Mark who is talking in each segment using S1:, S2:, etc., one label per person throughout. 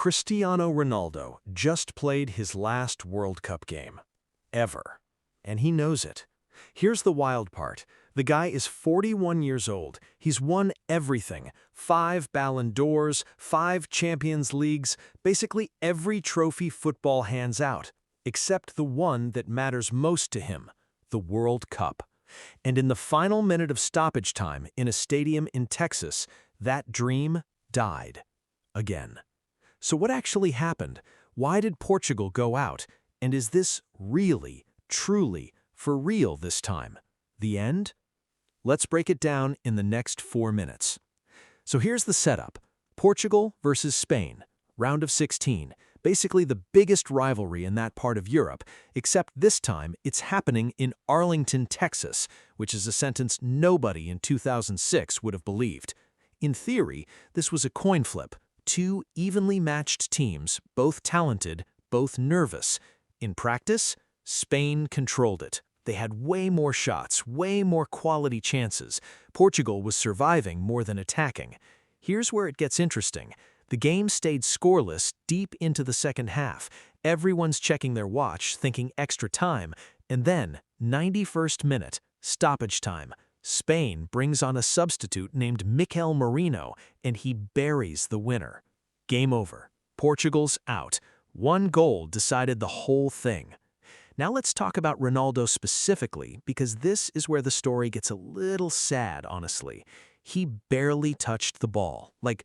S1: Cristiano Ronaldo just played his last World Cup game. Ever. And he knows it. Here's the wild part. The guy is 41 years old. He's won everything. 5 Ballon d'Ors, 5 Champions Leagues, basically every trophy football hands out, except the one that matters most to him, the World Cup. And in the final minute of stoppage time in a stadium in Texas, that dream died. Again. So what actually happened? Why did Portugal go out? And is this really, truly, for real this time? The end? Let's break it down in the next 4 minutes. So here's the setup. Portugal versus Spain, round of 16, basically the biggest rivalry in that part of Europe, except this time it's happening in Arlington, Texas, which is a sentence nobody in 2006 would have believed. In theory, this was a coin flip. 2 evenly matched teams, both talented, both nervous. In practice, Spain controlled it. They had way more shots, way more quality chances. Portugal was surviving more than attacking. Here's where it gets interesting. The game stayed scoreless deep into the second half. Everyone's checking their watch, thinking extra time. And then, 91st minute, stoppage time. Spain brings on a substitute named Mikel Merino, and he buries the winner. Game over. Portugal's out. 1 goal decided the whole thing. Now let's talk about Ronaldo specifically, because this is where the story gets a little sad, honestly. He barely touched the ball. Like,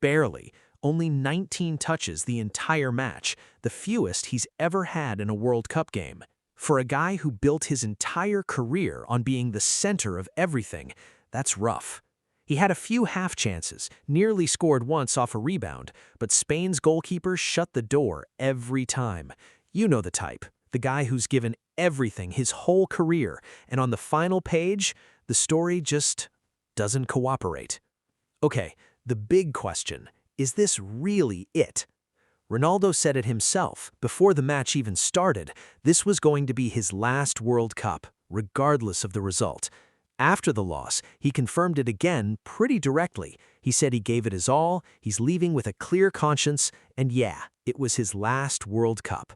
S1: barely. Only 19 touches the entire match, the fewest he's ever had in a World Cup game. For a guy who built his entire career on being the center of everything, that's rough. He had a few half chances, nearly scored once off a rebound, but Spain's goalkeeper shut the door every time. You know the type. The guy who's given everything his whole career, and on the final page, the story just doesn't cooperate. Okay, the big question, is this really it? Ronaldo said it himself, before the match even started, this was going to be his last World Cup, regardless of the result. After the loss, he confirmed it again pretty directly. He said he gave it his all, he's leaving with a clear conscience, and yeah, it was his last World Cup.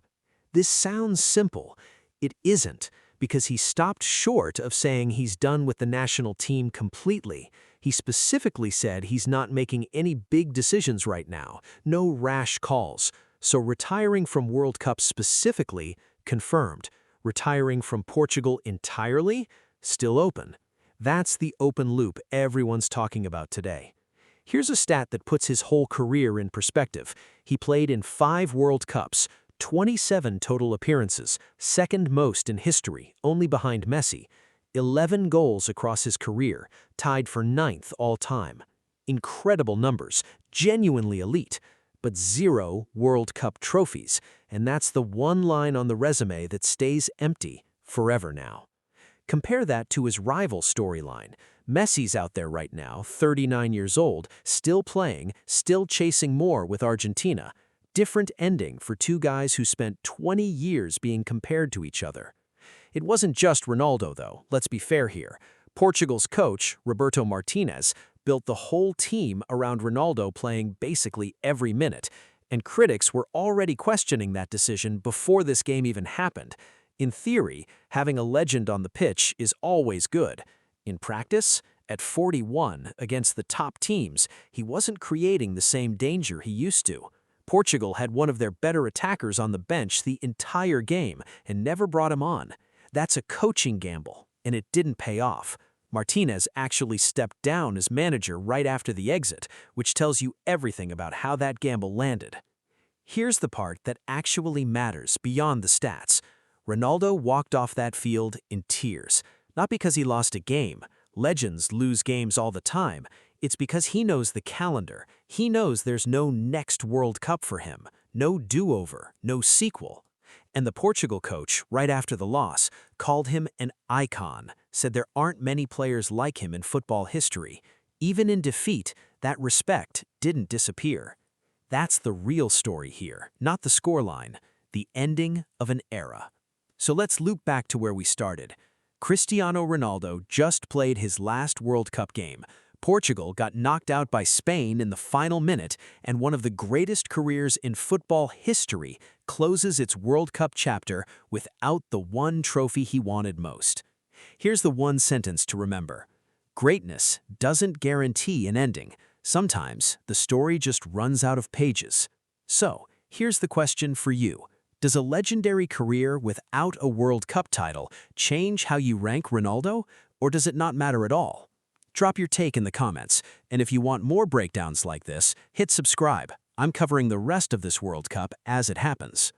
S1: This sounds simple. It isn't, because he stopped short of saying he's done with the national team completely. He specifically said he's not making any big decisions right now, no rash calls. So retiring from World Cup specifically, confirmed. Retiring from Portugal entirely, still open. That's the open loop everyone's talking about today. Here's a stat that puts his whole career in perspective. He played in 5 World Cups, 27 total appearances, second most in history, only behind Messi. 11 goals across his career, tied for 9th all time. Incredible numbers, genuinely elite, but 0 World Cup trophies, and that's the one line on the resume that stays empty forever now. Compare that to his rival storyline. Messi's out there right now, 39 years old, still playing, still chasing more with Argentina. Different ending for 2 guys who spent 20 years being compared to each other. It wasn't just Ronaldo, though, let's be fair here. Portugal's coach, Roberto Martinez, built the whole team around Ronaldo playing basically every minute, and critics were already questioning that decision before this game even happened. In theory, having a legend on the pitch is always good. In practice, at 41 against the top teams, he wasn't creating the same danger he used to. Portugal had one of their better attackers on the bench the entire game and never brought him on. That's a coaching gamble, and it didn't pay off. Martinez actually stepped down as manager right after the exit, which tells you everything about how that gamble landed. Here's the part that actually matters beyond the stats. Ronaldo walked off that field in tears, not because he lost a game. Legends lose games all the time. It's because he knows the calendar. He knows there's no next World Cup for him, no do-over, no sequel. And the Portugal coach, right after the loss, called him an icon, said there aren't many players like him in football history. Even in defeat, that respect didn't disappear. That's the real story here, not the scoreline, the ending of an era. So let's loop back to where we started. Cristiano Ronaldo just played his last World Cup game.
S2: Portugal got knocked out by Spain in the final minute, and one of the greatest careers in football history closes its World Cup chapter without the one trophy he wanted most. Here's the one sentence to remember. Greatness doesn't guarantee an ending. Sometimes the story just runs out of pages. So, here's the question for you. Does a legendary career without a World Cup title change how you rank Ronaldo, or does it not matter at all? Drop your take in the comments, and if you want more breakdowns like this, hit subscribe. I'm covering the rest of this World Cup as it happens.